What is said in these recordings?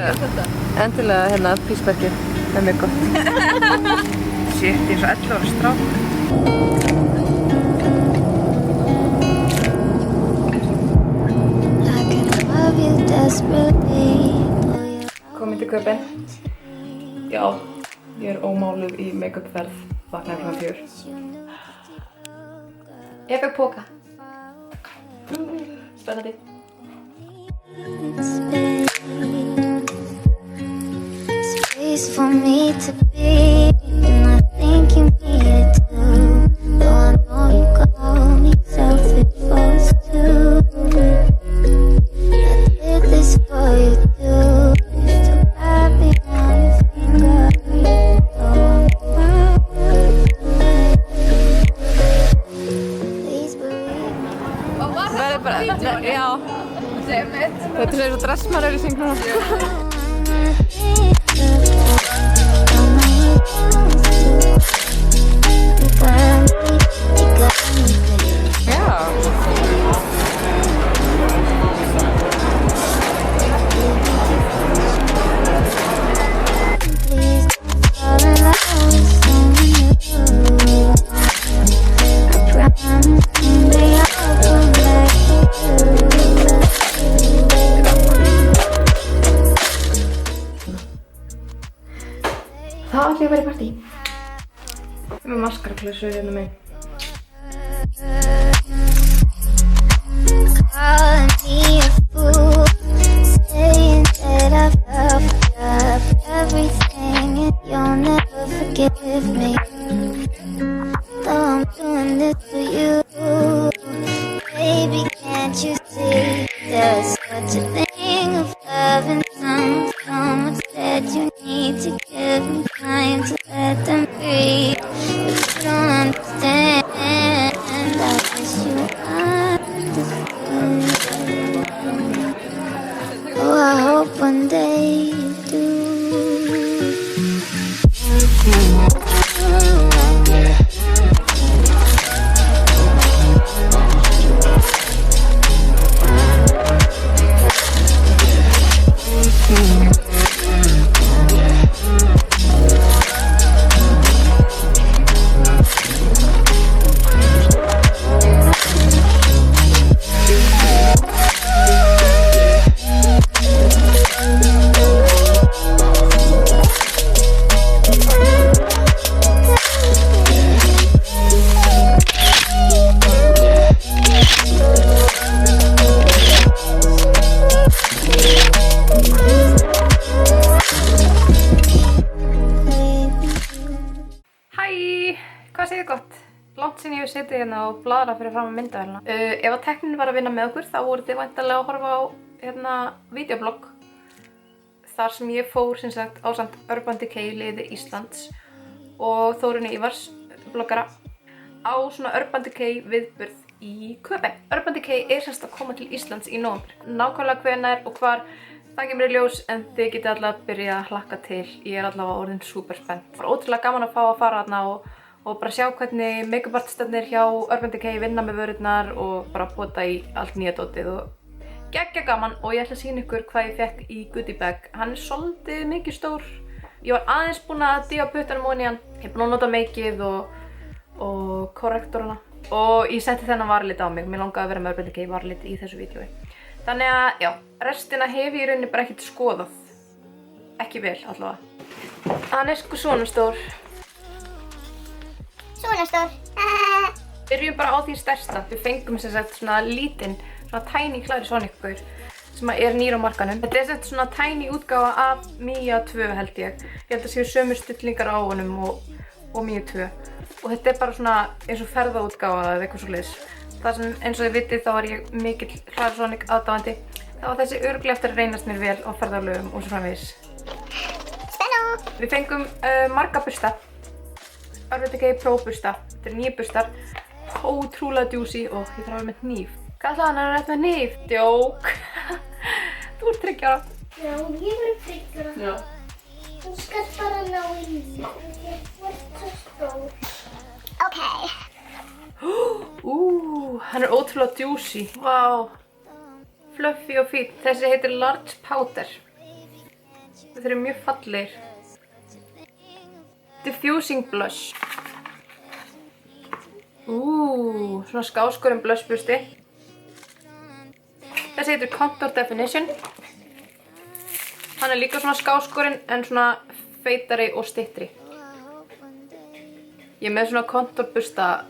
Endilega hérna písbergið, það er mjög gott. Shit, ég er svo 11 ára strák. Komin til Köpen. Já, ég er ómáluð í make-up-ferð, vaknaði kl. 4. Ég fekk póka. Spennandi. Space for me to be, and I think you need it too. Though I know you call me selfish for us too. I did this for you too. Used to grab me on your finger, so please believe me. Verður bara, já. Þetta er svo dressmarauðlýsing núna. Það ætla ég að vera í partí. Ég er með maskaraklössu hérna megin. Síðan ég hef setið hérna og bladrað fyrir fram að myndavélina. Ef að tæknin var að vinna með okkur þá voru þið væntanlega að horfa á hérna videoblogg þar sem ég fór sem sagt ásamt Urban Decay liði Íslands og Þórunni Ívars bloggara á svona Urban Decay viðburð í Köpen. Urban Decay er semst að koma til Íslands í nóvember. Nákvæmlega hvenær og hvar það kemur í ljós en þið getið allavega að byrja að hlakka til. Ég er allavega orðin super spennt. Það var ótrúlega gaman að fá að fara þarna og bara sjá hvernig make-up artistarnir hjá Urban Decay vinna með vörurnar og bara pota í allt nýja dótið og geggja gaman og ég ætla að sýna ykkur hvað ég fekk í goodie bag. Hann er svolítið mikið stór. Ég var aðeins búin að dífa puttanum ofan í hann. Ég er búin að nota makeið og korrektorana og ég setti þennan varlit á mig. Mér langaði að vera með Urban Decay varlit í þessu vídeói. Þannig að já, restina hef ég í rauninni bara ekkert skoðað. Ekki vel allavega. Hann er sko svona stór. Svona stór. Byrjum bara á því stærsta. Við fengum sem sagt svona lítinn, svona tiny Clarisonic gaur sem er nýr á markanum. Þetta er sem sagt svona tiny útgáfa af Mia 2 held ég. Ég held að séu sömu stillingar á honum og Mia 2. Og þetta er bara svona eins og ferðaútgáfa eða eitthvað svoleiðis. Það sem eins og þið vitið þá er ég mikill Clarisonic aðdáandi. Þá var þessi örugglega eftir að reynast mér vel á ferðalögum og svo framvegis. Spennó! Við fengum marga bursta. Urban Decay Pro bursta. Þetta er 9 burstar. Ótrúlega djúsi og ég þarf að vera með hníf. Kalla hann er rétt með hníf. Djók. Þú ert 3 ára. Já, ég er 3 ára. Já. Þú skall bara ná í því. Þú ert svo stór. Ok. Hann er ótrúlega djúsi. Vá. Fluffy og fín. Þessi heitir Large Powder. Þeir eru mjög fallegir. Diffusing blush. Svona skáskorinn blush busti. Þessi heitir Contour Definition. Hann er líka svona skáskorinn en svona feitari og styttri. Ég er með svona kontor busta,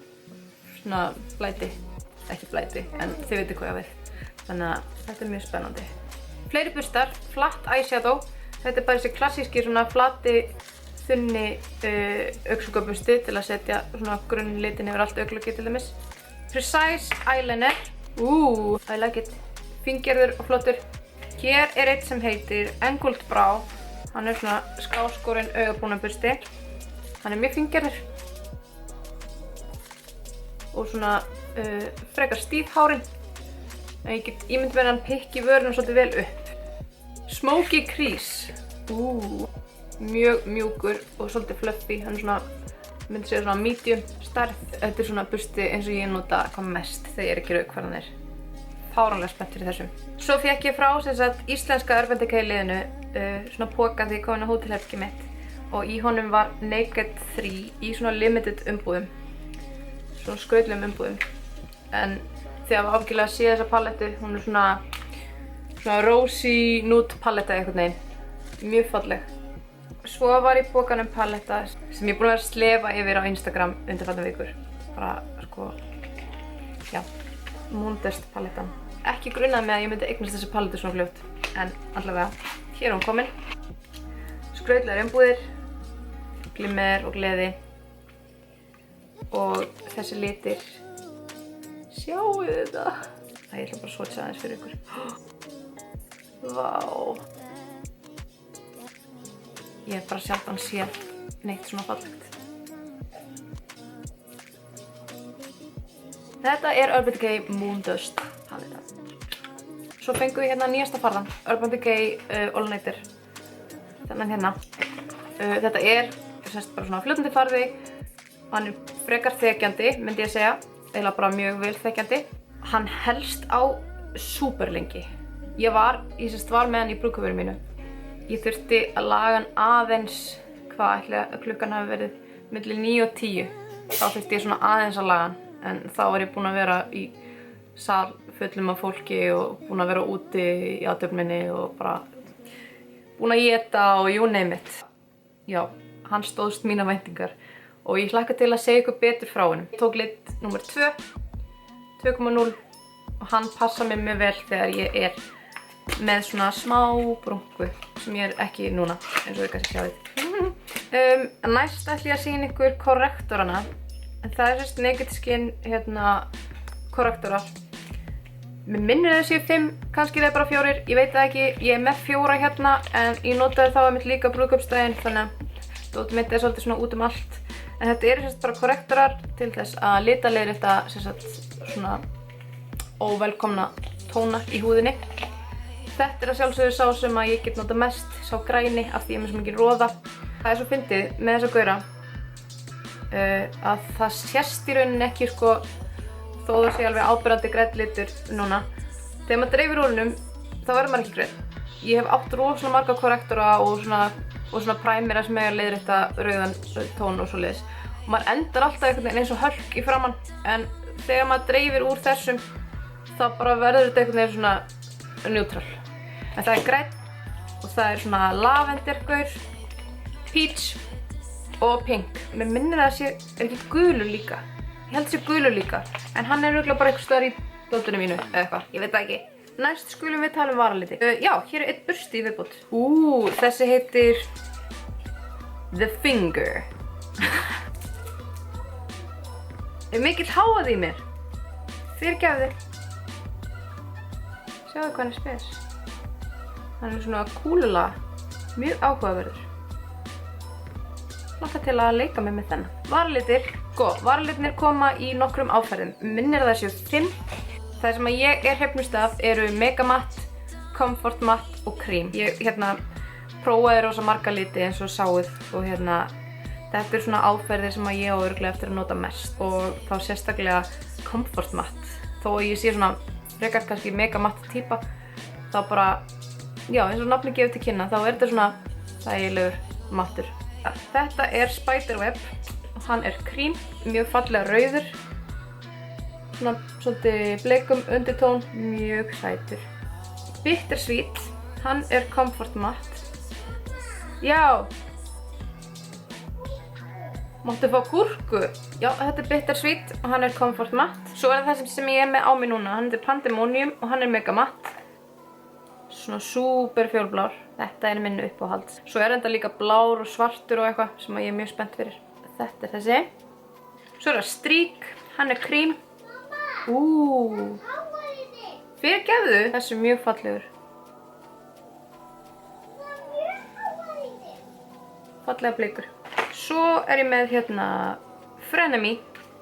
svona blæti. Ekki blæti, en þið veitir hvað ég við. Þannig að þetta er mjög spennandi. Fleiri bustar, flatt eyeshadow. Þetta er bara þessi klassíski svona flati, þunni augnsugabusti til að setja svona grunnlitin yfir allt augnlokið til dæmis. Precise eyeliner. I like it. Fíngerður og flottur. Hér er eitt sem heitir Angled Brow. Hann er svona skáskorinn augabrúnabusti. Hann er mjög fíngerður. Og svona frekar stíf hárin. En ég get ímynd með hann pikki vörunum svolítið vel upp. Smoky crease. Mjög mjúkur og svolítið fluffy. Hann er svona, myndi segja svona medium stærð. Þetta er svona busti eins og ég nota hvað mest þegar ég er ekki aukvarðanir. Fáránlega spennt fyrir þessum. Svo fékk ég frá íslenska Urban Decay liðinu svona poka þegar ég kom inn á hótelherbergið mitt. Og í honum var Naked 3 í svona limited umbúðum. Svona skrautlegum umbúðum. En þegar við ábyggilega að sé þessa palettu, hún er svona rosy nude paletta einhvern veginn. Mjög falleg. Svo var í pokanum paletta sem ég er búin að vera að slefa yfir á Instagram undanfarnar vikur. Bara já, Moondust palettan. Ekki grunaði mig að ég myndi eignast þessi palettu svona fljótt. En allavega, hér er hún komin. Skrautlegar umbúðir, glimmer og gleði. Og þessi litir. Sjáu þetta. Ég ætla bara að swatcha aðeins fyrir ykkur. Vá. Ég hef bara sjaldan séð neitt svona fallegt. Þetta er Urban Decay Moondust paletta. Svo fengum við hérna nýjasta farðan, Urban Decay All Nighter. Þennan hérna. Þetta er bara svona fljótandi farði. Hann er frekar þekjandi, myndi ég segja. Eiginlega bara mjög vel þekjandi. Hann helst á súper lengi. Ég var með hann í brúðkaupinu mínu. Ég þurfti að laga hann aðeins, hvað ætli að klukkan hafi verið milli 9 og 10. Þá þurfti ég svona aðeins að laga hann. En þá var ég búin að vera í sal fullum af fólki og búin að vera úti í athöfninni og bara búin að éta og you name it. Já, hann stóðst mínar væntingar. Og ég hlakka til að segja ykkur betur frá honum. Ég tók lit númer 2, 2.0 og hann passa mér mjög vel þegar ég er með svona smá brúnku sem ég er ekki núna, eins og þið kannski sjáið. Næst ætla ég að sýna ykkur korrektorana. En það er Naked Skin korrektorar. Mér minnir þessi 5, kannski það er bara 4, ég veit það ekki. Ég er með 4 hérna en ég notaði þá einmitt líka brúðkaupsdaginn þannig að dótið mitt er svolítið svona út um allt. En þetta eru bara korrektorar til þess að litaleiðrétta svona óvelkomna tóna í húðinni. Þetta er að sjálfsögðu sá sem að ég get nota mest, sá græni af því ég er með svo mikið roða. Það er svo fyndið með þessa gaura að það sést í rauninni ekki þó það sé alveg áberandi grænn litur núna. Þegar maður dreifir úr honum þá verður maður ekki grænn. Ég hef átt rosalega marga korrektora og svona primera sem eiga að leiðrétta rauðan tón og svoleiðis. Og maður endar alltaf einhvern veginn eins og hölk í framann, en þegar maður dreifir úr þessum þá bara verður þetta einhvern veginn svona neutral. En það er grænn og það er svona lavendergaur, peach og pink. Mér minnir að það er ekki gulur líka. Ég held að það sé gulur líka, en hann er örugglega bara einhvers staðar í dótinu mínu eða eitthvað, ég veit það ekki. Næst skulum við tala varaliti. Já, hér er einn bursti í viðbót. Þessi heitir The Finger. Er mikill háað í mér. Fyrirgefðu. Sjáðu hvað hann er spes. Hann er svona kúlulega, mjög áhugaverður. Hlakka til að leika mig með þennan. Varalitir, varalitirnir koma í nokkrum áferðum. Minnir það séu 5. Það sem ég er hrifnust af eru Mega Matte, Comfort Matte og Cream. Ég prófaði rosa marga liti eins og sáuð og þetta eru svona áferðir sem ég á örugglega eftir að nota mest og þá sérstaklega Comfort Matte. Þó að ég sé svona frekar kannski Mega Matte típa, þá bara, já eins og nafnið gefur til kynna, þá er þetta svona þægilegur mattur. Þetta er Spiderweb og hann er krím, mjög fallega rauður. Svona svolítið bleikum undirtón, mjög sætur. Bittersweet, hann er Comfort Matte. Já! Máttu fá gúrku? Já, þetta er Bittersweet og hann er Comfort Matte. Svo er það sem ég er með á mig núna. Hann er Pandemonium og hann er Mega Matte. Svona súper fjólblár. Þetta er minn uppáhalds. Svo er þetta líka blár og svartur og eitthvað sem ég er mjög spennt fyrir. Þetta er þessi. Svo er það Streak. Hann er krím. Fyrirgefðu. Þessi er mjög fallegur. Fallega bleikur. Svo er ég með hérna Frenemy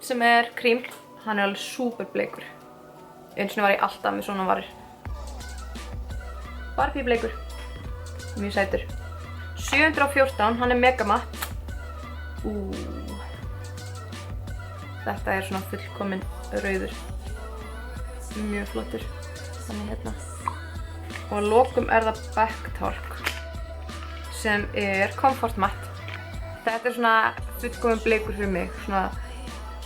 sem er krím. Hann er alveg súper bleikur. Einu sinni var ég alltaf með svona varir. Barbie bleikur. Mjög sætur. 714, hann er Mega Matte. Þetta er svona fullkominn rauður. Mjög flottur. Þannig hérna. Og að lokum er það Backtalk sem er Comfort Matte. Þetta er svona fullkominn bleikur fyrir mig. Svona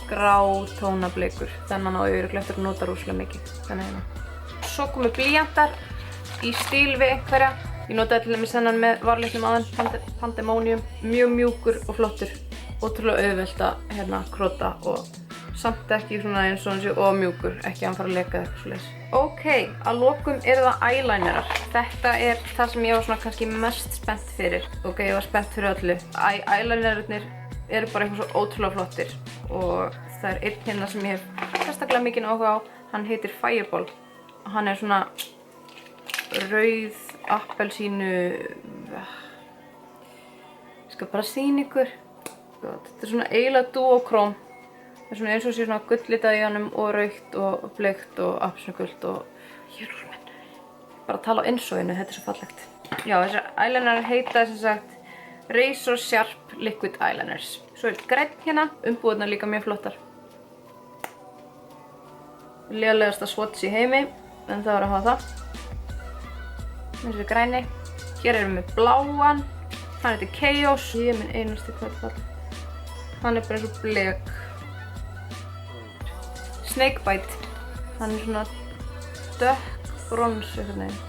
grátóna bleikur. Þennan á örugglega eftir að nota rosalega mikið. Þannig hérna. Svo komu blýantar í stíl við einhverja. Ég notaði til dæmis þennan með varlitlum áðan, Pandemonium. Mjög mjúkur og flottur. Ótrúlega auðvelt að krota og samt ekki svona eins og hann sé of mjúkur. Ekki að hann fara að leka eitthvað svoleiðis. Ok, að lokum eru það eyelinerar. Þetta er það sem ég var svona kannski mest spennt fyrir. Ok, ég var spennt fyrir öllu. Eyelinararnir eru bara eitthvað svo ótrúlega flottir. Og það er einn hérna sem ég hef sérstaklega mikinn áhuga á. Hann heitir Fireball. Hann er svona rauð, appelsínu, ég skal bara sýna ykkur. Þetta er svona eiginlega duokróm. Það er svona eins og sé svona gulllitað í honum og rautt og bleikt og appelsínugult og jörgurminn. Bara að tala á innsoginu, þetta er svo fallegt. Já, þessar eyelinerar heita sem sagt Razor Sharp Liquid Eyeliners. Svo er grænn hérna, umbúðirnar líka mjög flottar. Lélegasta swatch í heimi, en það var að hafa það. Þessi græni. Hér erum við bláan. Hann heitir Chaos. Ég er minn einasti hvað þetta falleg. Hann er bara eins og blek. Snakebite. Hann er svona dökk brons einhvern veginn.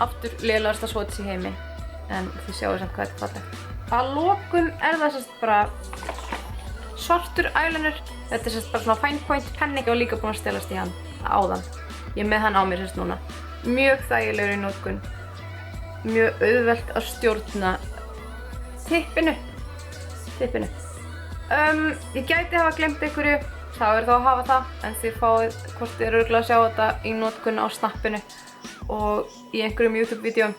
Aftur lélegasta swatch í heimi. En þið sjáu samt hvað þetta er falleg. Að lokum er það sérst bara svartur eyeliner. Þetta er sérst bara svona fine point penni og líka búin að stelast í hann áðan. Ég er með hann á mér sérst núna. Mjög þægilegur í notkun. Mjög auðvelt að stjórna tippinu. Ég gæti hafa glemt einhverju, þá er þá að hafa það, en þið fáið hvort þið eru örugglega að sjá þetta í notkun á snappinu og í einhverjum YouTube-vídeóm.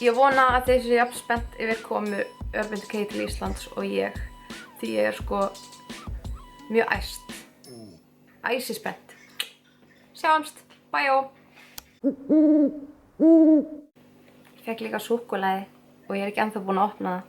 Ég vona að þið séu jafn spennt yfir komu Urban Decay til Íslands og ég, því ég er sko mjög æst. Æsispennt. Sjáumst, bæjó! Ég fekk líka súkkulaði og ég er ekki ennþá búin að opna það.